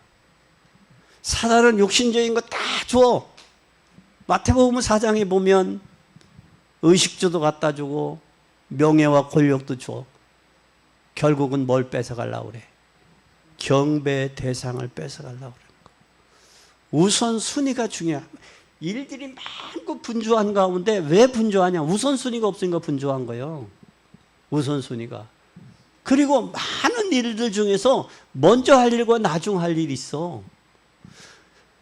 [SPEAKER 1] 사단은 욕심적인 거 다 줘. 마태복음 4장에 보면 의식주도 갖다 주고 명예와 권력도 줘. 결국은 뭘 뺏어가려고 그래? 경배의 대상을 뺏어가려고 그러는 거. 우선순위가 중요해. 일들이 많고 분주한 가운데 왜 분주하냐? 우선순위가 없으니까 분주한 거예요. 우선순위가. 그리고 많은 일들 중에서 먼저 할 일과 나중 할 일이 있어.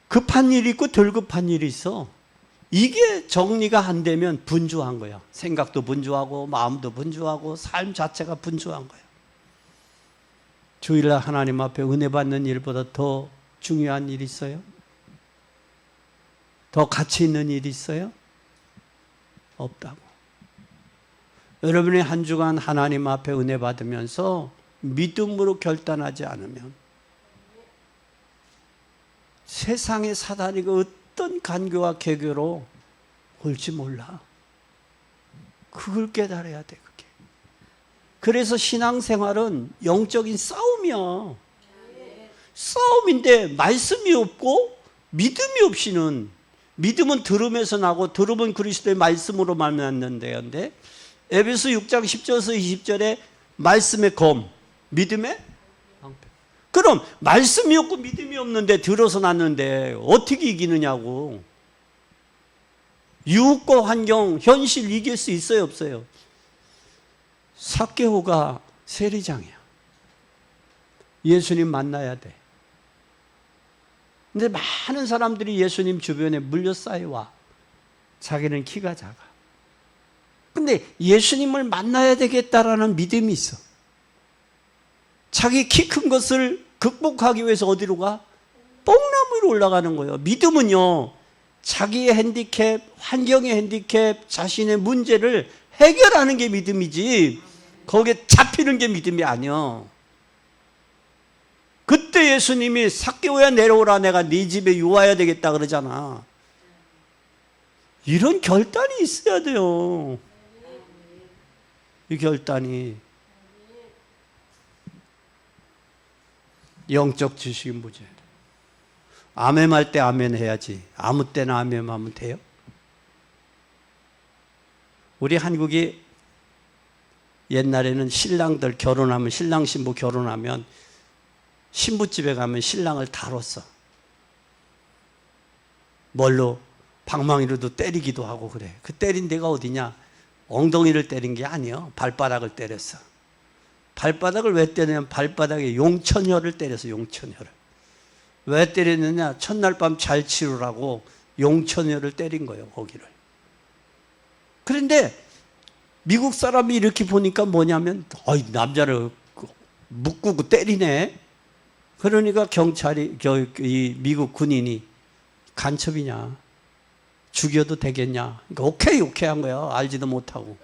[SPEAKER 1] 급한 일이 있고 덜 급한 일이 있어. 이게 정리가 안 되면 분주한 거야. 생각도 분주하고 마음도 분주하고 삶 자체가 분주한 거야. 주일날 하나님 앞에 은혜 받는 일보다 더 중요한 일이 있어요? 더 가치 있는 일이 있어요? 없다고. 여러분이 한 주간 하나님 앞에 은혜 받으면서 믿음으로 결단하지 않으면 세상의 사단이 그 어떤 간교와 개교로 올지 몰라. 그걸 깨달아야 돼, 그게. 그래서 신앙생활은 영적인 싸움이야. 싸움인데 말씀이 없고 믿음이 없이는, 믿음은 들음에서 나고 들음은 그리스도의 말씀으로 만났는데 에베소 6장 10절에서 20절에 말씀의 검, 믿음의 방패. 그럼 말씀이 없고 믿음이 없는데 들어서 났는데 어떻게 이기느냐고. 유혹과 환경, 현실 이길 수 있어요, 없어요? 삭개오가 세리장이야. 예수님 만나야 돼. 근데 많은 사람들이 예수님 주변에 물려싸여 와. 자기는 키가 작아. 근데 예수님을 만나야 되겠다라는 믿음이 있어. 자기 키 큰 것을 극복하기 위해서 어디로 가? 뽕나무 위로 올라가는 거예요. 믿음은요, 자기의 핸디캡, 환경의 핸디캡, 자신의 문제를 해결하는 게 믿음이지 거기에 잡히는 게 믿음이 아니야. 그때 예수님이 삭개오야 내려오라, 내가 네 집에 유하여야 되겠다 그러잖아. 이런 결단이 있어야 돼요. 이 결단이. 영적 지식이 문제예요. 아멘할 때 아멘 해야지 아무 때나 아멘하면 돼요? 우리 한국이 옛날에는 신랑들 결혼하면, 신랑 신부 결혼하면 신부집에 가면 신랑을 다뤘어. 뭘로? 방망이로도 때리기도 하고 그래. 그 때린 데가 어디냐? 엉덩이를 때린 게 아니에요. 발바닥을 때렸어. 발바닥을 왜 때리냐면 발바닥에 용천혈을 때려서, 용천혈을. 왜 때렸느냐? 첫날 밤 잘 치르라고 용천혈을 때린 거예요, 거기를. 그런데 미국 사람이 이렇게 보니까 뭐냐면, 남자를 묶고 때리네. 그러니까 경찰이, 이 미국 군인이 간첩이냐, 죽여도 되겠냐. 그러니까 오케이 한 거야. 알지도 못하고.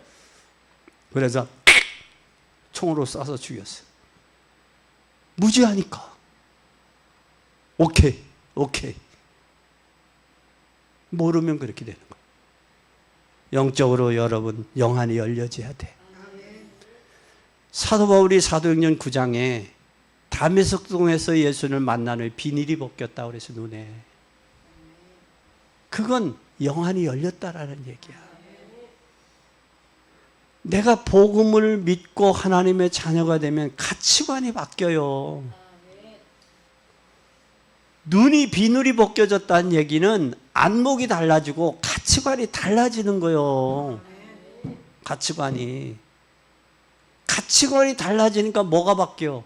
[SPEAKER 1] 그래서 총으로 쏴서 죽였어요. 무지하니까. 오케이. 모르면 그렇게 되는 거예요. 영적으로 여러분, 영안이 열려져야 돼. 사도 바울이 사도행전 9장에 다메섹 동에서 예수를 만나는 비닐이 벗겼다 그래서 눈에. 그건 영안이 열렸다라는 얘기야. 내가 복음을 믿고 하나님의 자녀가 되면 가치관이 바뀌어요. 눈이 비늘이 벗겨졌다는 얘기는 안목이 달라지고 가치관이 달라지는 거예요. 가치관이 달라지니까 뭐가 바뀌어?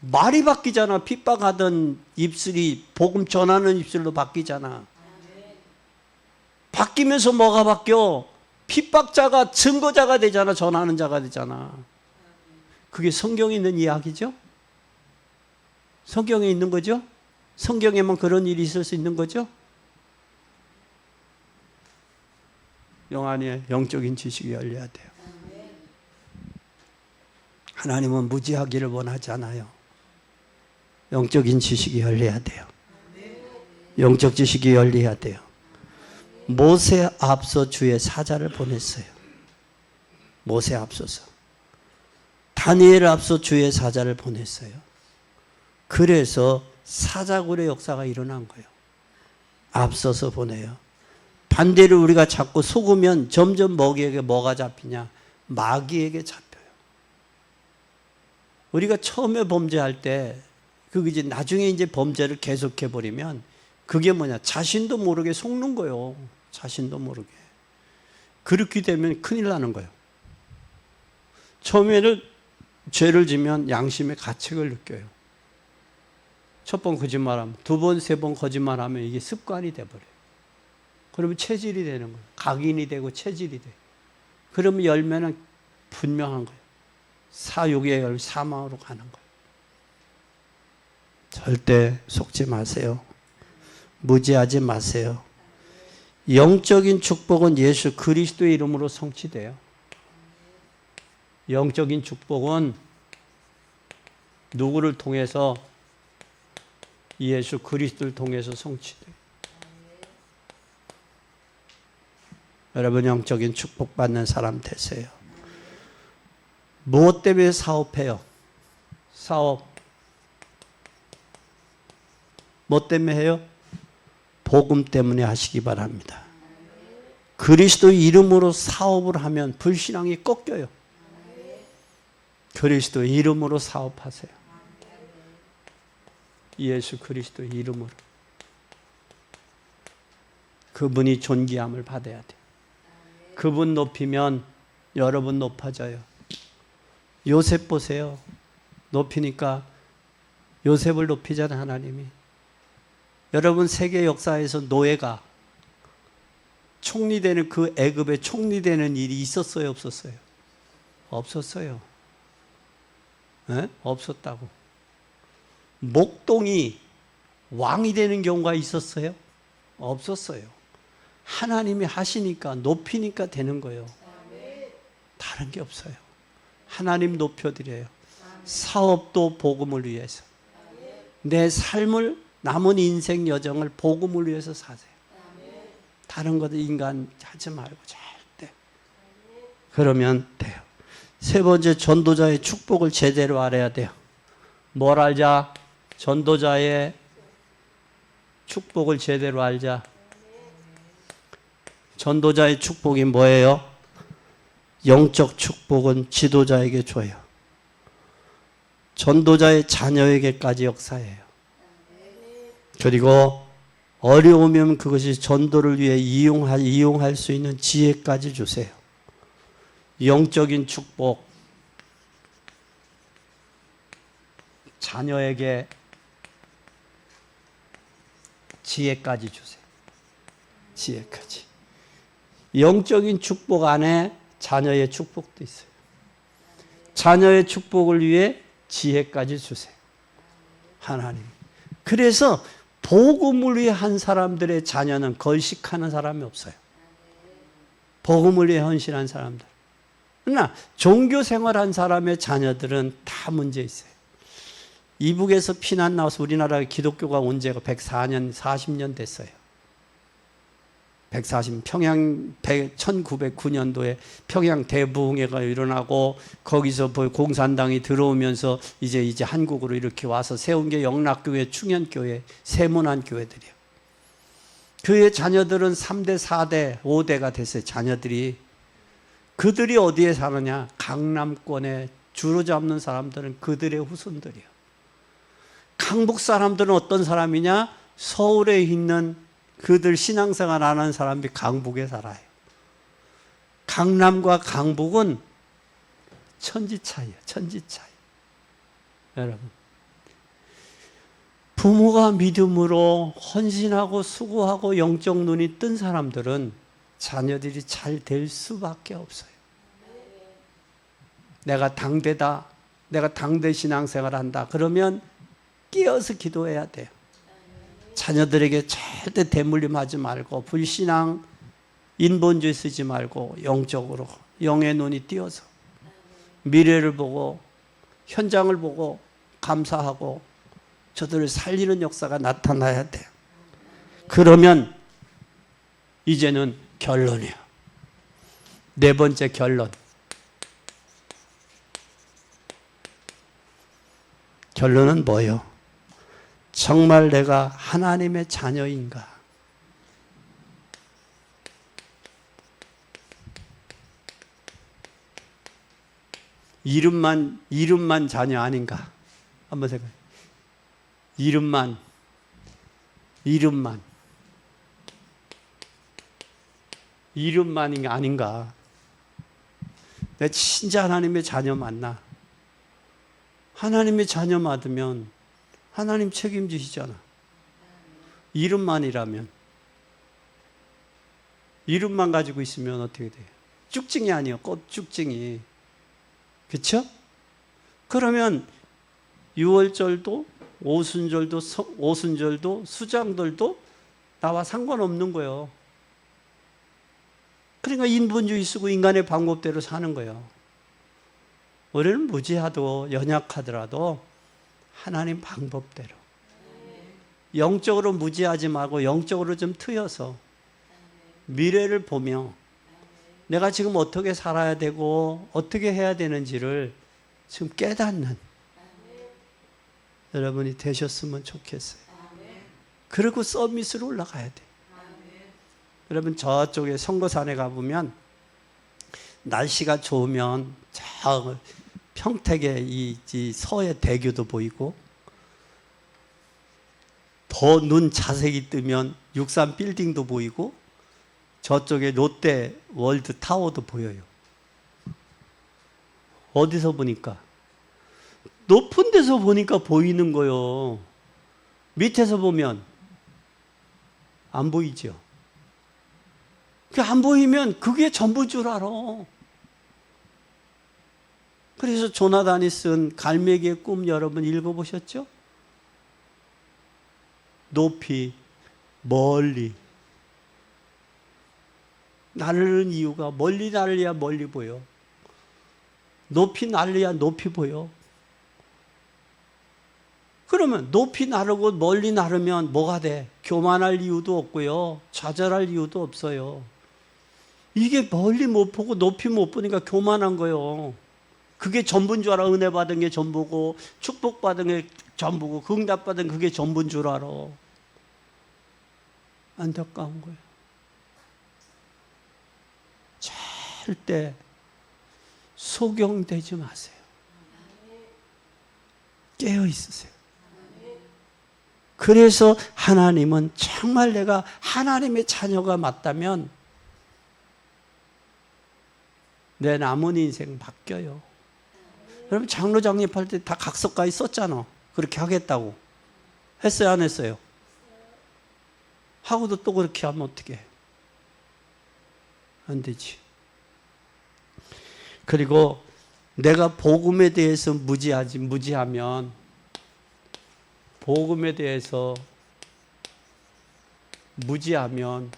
[SPEAKER 1] 말이 바뀌잖아. 핍박하던 입술이 복음 전하는 입술로 바뀌잖아. 바뀌면서 뭐가 바뀌어? 핍박자가 증거자가 되잖아. 전하는 자가 되잖아. 그게 성경에 있는 이야기죠? 성경에 있는 거죠? 성경에만 그런 일이 있을 수 있는 거죠? 영안의 영적인 지식이 열려야 돼요. 하나님은 무지하기를 원하지 않아요. 영적인 지식이 열려야 돼요. 영적 지식이 열려야 돼요. 모세 앞서 주의 사자를 보냈어요. 모세 앞서서. 다니엘 앞서 주의 사자를 보냈어요. 그래서 사자굴의 역사가 일어난 거예요. 앞서서 보내요. 반대로 우리가 자꾸 속으면 점점 먹이에게 뭐가 잡히냐? 마귀에게 잡혀요. 우리가 처음에 범죄할 때, 이제 나중에 이제 범죄를 계속해버리면 그게 뭐냐? 자신도 모르게 속는 거예요. 자신도 모르게. 그렇게 되면 큰일 나는 거예요. 처음에는 죄를 지면 양심의 가책을 느껴요. 첫 번 거짓말하면, 두 번, 세 번 거짓말하면 이게 습관이 돼버려요. 그러면 체질이 되는 거예요. 각인이 되고 체질이 돼요. 그러면 열매는 분명한 거예요. 사육의 열, 사망으로 가는 거예요. 절대 속지 마세요. 무지하지 마세요. 영적인 축복은 예수 그리스도의 이름으로 성취돼요. 영적인 축복은 누구를 통해서? 예수 그리스도를 통해서 성취돼요. 여러분 영적인 축복받는 사람 되세요. 무엇 때문에 사업해요? 사업. 뭐 때문에 해요? 복음 때문에 하시기 바랍니다. 그리스도 이름으로 사업을 하면 불신앙이 꺾여요. 그리스도 이름으로 사업하세요. 예수 그리스도 이름으로. 그분이 존귀함을 받아야 돼요. 그분 높이면 여러분 높아져요. 요셉 보세요. 높이니까 요셉을 높이잖아요, 하나님이. 여러분 세계 역사에서 노예가 총리되는 그 애굽에 총리되는 일이 있었어요, 없었어요? 없었어요. 네? 없었다고. 목동이 왕이 되는 경우가 있었어요? 없었어요. 하나님이 하시니까 높이니까 되는 거예요. 다른 게 없어요. 하나님 높여드려요. 사업도 복음을 위해서. 내 삶을 남은 인생 여정을 복음을 위해서 사세요. 다른 것도 인간 하지 말고 절대. 그러면 돼요. 세 번째, 전도자의 축복을 제대로 알아야 돼요. 뭘 알자? 전도자의 축복을 제대로 알자. 전도자의 축복이 뭐예요? 영적 축복은 지도자에게 줘요. 전도자의 자녀에게까지 역사해요. 그리고 어려우면 그것이 전도를 위해 이용할 수 있는 지혜까지 주세요. 영적인 축복, 자녀에게 지혜까지 주세요. 지혜까지. 영적인 축복 안에 자녀의 축복도 있어요. 자녀의 축복을 위해 지혜까지 주세요. 하나님. 그래서 복음을 위해 한 사람들의 자녀는 걸식하는 사람이 없어요. 복음을 위해 헌신한 사람들. 그러나 종교 생활한 사람의 자녀들은 다 문제 있어요. 이북에서 피난 나와서 우리나라에 기독교가 온 지가 104년, 40년 됐어요. 1909년도에 평양 대부흥회가 일어나고 거기서 공산당이 들어오면서 이제 한국으로 이렇게 와서 세운 게 영락교회, 충현교회, 세문안 교회들이에요. 그의 자녀들은 3대, 4대, 5대가 됐어요. 자녀들이. 그들이 어디에 사느냐? 강남권에 주로 잡는 사람들은 그들의 후손들이에요. 강북 사람들은 어떤 사람이냐? 서울에 있는 그들 신앙생활 안 하는 사람들이 강북에 살아요. 강남과 강북은 천지 차이예요. 천지 차이. 여러분. 부모가 믿음으로 헌신하고 수고하고 영적 눈이 뜬 사람들은 자녀들이 잘 될 수밖에 없어요. 내가 당대다. 내가 당대 신앙생활 한다. 그러면 끼어서 기도해야 돼요. 자녀들에게 절대 대물림하지 말고 불신앙, 인본주의 쓰지 말고 영적으로 영의 눈이 띄어서 미래를 보고 현장을 보고 감사하고 저들을 살리는 역사가 나타나야 돼요. 그러면 이제는 결론이에요. 네 번째 결론. 결론은 뭐예요? 정말 내가 하나님의 자녀인가? 이름만 자녀 아닌가? 한번 생각해. 이름만 이름만이 아닌가? 내가 진짜 하나님의 자녀 맞나? 하나님의 자녀 맞으면 하나님 책임지시잖아. 이름만이라면. 이름만 가지고 있으면 어떻게 돼요? 쭉증이 아니에요. 꽃쭉증이. 그렇죠? 그러면 유월절도 오순절도 수장들도 나와 상관없는 거예요. 그러니까 인본주의 쓰고 인간의 방법대로 사는 거예요. 우리는 무지하도 연약하더라도 하나님 방법대로 영적으로 무지하지 말고 영적으로 좀 트여서 미래를 보며 내가 지금 어떻게 살아야 되고 어떻게 해야 되는지를 지금 깨닫는 여러분이 되셨으면 좋겠어요. 그리고 서밋으로 올라가야 돼요. 여러분 저쪽에 성거산에 가보면 날씨가 좋으면 저 평택의 이 서해 대교도 보이고 더 눈 자색이 뜨면 63 빌딩도 보이고 저쪽에 롯데 월드 타워도 보여요. 어디서 보니까? 높은 데서 보니까 보이는 거요. 밑에서 보면 안 보이죠. 안 보이면 그게 전부인 줄 알아. 그래서 조나단이 쓴 갈매기의 꿈 여러분 읽어보셨죠? 높이, 멀리. 나르는 이유가 멀리 날려야 멀리 보여. 높이 날려야 높이 보여. 그러면 높이 나르고 멀리 나르면 뭐가 돼? 교만할 이유도 없고요. 좌절할 이유도 없어요. 이게 멀리 못 보고 높이 못 보니까 교만한 거예요. 그게 전부인 줄 알아. 은혜 받은 게 전부고 축복받은 게 전부고 응답받은 그게 전부인 줄 알아. 안타까운 거예요. 절대 소경되지 마세요. 깨어 있으세요. 그래서 하나님은 정말 내가 하나님의 자녀가 맞다면 내 남은 인생 바뀌어요. 여러분 장로 장립할 때 다 각서까지 썼잖아. 그렇게 하겠다고. 했어요 안 했어요? 하고도 또 그렇게 하면 어떻게 해? 안 되지. 그리고 내가 복음에 대해서 무지하면 복음에 대해서 무지하면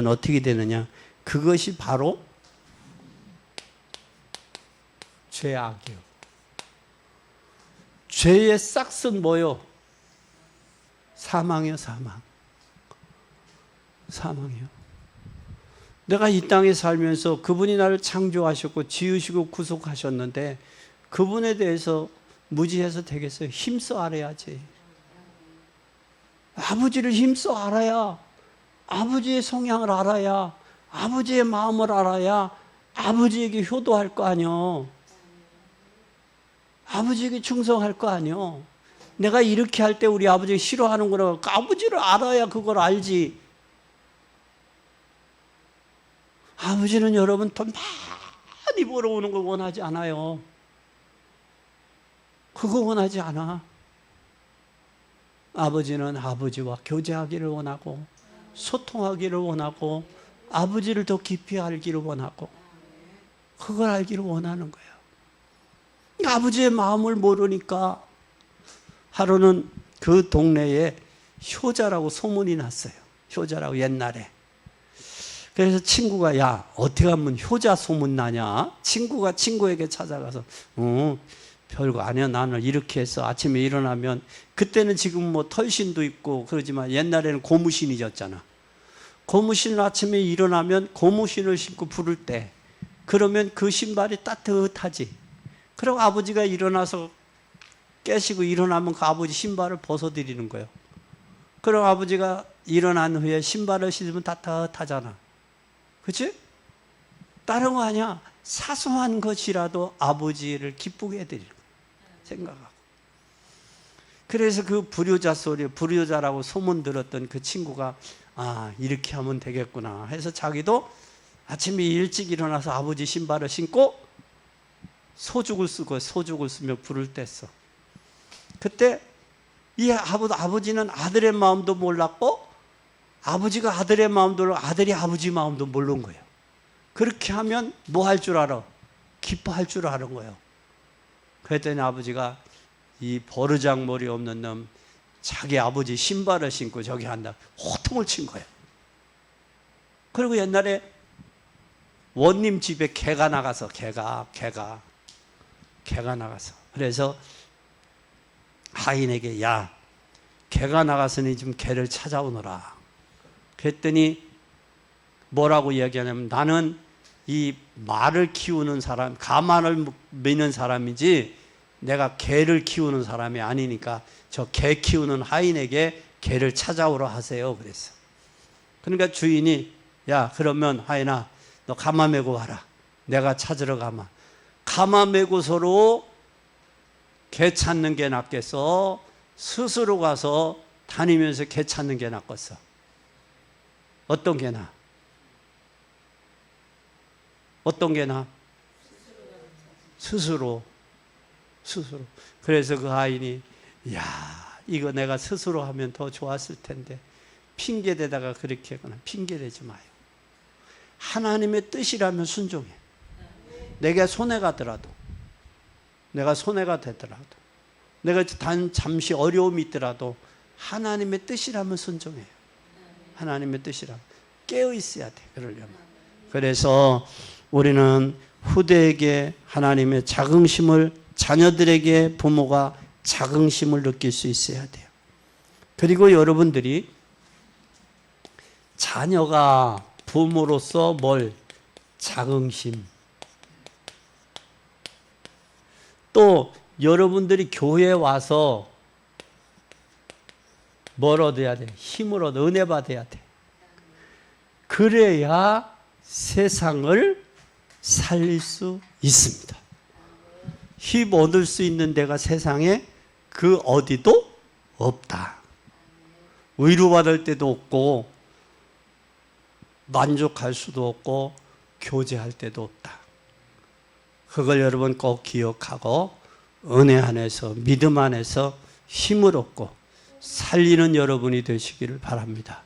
[SPEAKER 1] 어떻게 되느냐? 그것이 바로 죄악이요. 죄의 싹은 뭐요? 사망이요, 사망. 사망이요. 내가 이 땅에 살면서 그분이 나를 창조하셨고 지으시고 구속하셨는데 그분에 대해서 무지해서 되겠어요? 힘써 알아야지. 아버지를 힘써 알아야, 아버지의 성향을 알아야, 아버지의 마음을 알아야 아버지에게 효도할 거 아니요. 아버지에게 충성할 거 아니요. 내가 이렇게 할 때 우리 아버지가 싫어하는구나. 아버지를 알아야 그걸 알지. 아버지는 여러분 돈 많이 벌어오는 걸 원하지 않아요. 그거 원하지 않아. 아버지는 아버지와 교제하기를 원하고 소통하기를 원하고 아버지를 더 깊이 알기를 원하고 그걸 알기를 원하는 거예요. 아버지의 마음을 모르니까 하루는 그 동네에 효자라고 소문이 났어요. 효자라고 옛날에. 그래서 친구가 야 어떻게 하면 효자 소문 나냐? 친구가 친구에게 찾아가서 별거 아니야. 나는 이렇게 해서 아침에 일어나면 그때는 지금 뭐 털신도 있고 그러지만 옛날에는 고무신이었잖아. 고무신을 아침에 일어나면 고무신을 신고 부를 때 그러면 그 신발이 따뜻하지. 그리고 아버지가 일어나서 깨시고 일어나면 그 아버지 신발을 벗어드리는 거예요. 그럼 아버지가 일어난 후에 신발을 신으면 따뜻하잖아. 그렇지? 다른 거 아니야. 사소한 것이라도 아버지를 기쁘게 해드리는 거예요. 생각하고. 그래서 그 불효자라고 소문 들었던 그 친구가 이렇게 하면 되겠구나 해서 자기도 아침에 일찍 일어나서 아버지 신발을 신고 소죽을 쓰며 불을 뗐어. 그때 이 아버지는 아들의 마음도 몰랐고 아버지가 아들의 마음도 아들이 아버지 마음도 모르는 거예요. 그렇게 하면 뭐 할 줄 알아? 기뻐할 줄 아는 거예요. 그랬더니 아버지가 이 버르장머리 없는 놈 자기 아버지 신발을 신고 저기 한다 호통을 친 거예요. 그리고 옛날에 원님 집에 개가 나가서 개가 나가서 그래서 하인에게 야 개가 나갔으니 좀 개를 찾아오너라. 그랬더니 뭐라고 이야기하냐면 나는 이 말을 키우는 사람, 가마를 미는 사람이지 내가 개를 키우는 사람이 아니니까 저 개 키우는 하인에게 개를 찾아오라 하세요. 그랬어. 그러니까 주인이 야 그러면 하인아 너 가마 메고 와라. 내가 찾으러 가마. 가마 메고서로 개 찾는 게 낫겠어? 스스로 가서 다니면서 개 찾는 게 낫겠어? 어떤 게 나아? 어떤 게 나아? 스스로. 그래서 그 하인이 야 이거 내가 스스로 하면 더 좋았을 텐데 핑계대다가 그렇게 하거나 핑계대지 마요. 하나님의 뜻이라면 순종해. 내가 손해가 되더라도 내가 잠시 어려움이 있더라도 하나님의 뜻이라면 순종해요. 하나님의 뜻이라면 깨어 있어야 돼. 그러려면. 그래서 우리는 후대에게 하나님의 자긍심을, 자녀들에게 부모가 자긍심을 느낄 수 있어야 돼요. 그리고 여러분들이 자녀가 부모로서 자긍심. 또 여러분들이 교회에 와서 뭘 얻어야 돼? 힘을 얻어, 은혜 받아야 돼. 그래야 세상을 살릴 수 있습니다. 힘 얻을 수 있는 데가 세상에 그 어디도 없다. 위로받을 때도 없고 만족할 수도 없고 교제할 때도 없다. 그걸 여러분 꼭 기억하고 은혜 안에서 믿음 안에서 힘을 얻고 살리는 여러분이 되시기를 바랍니다.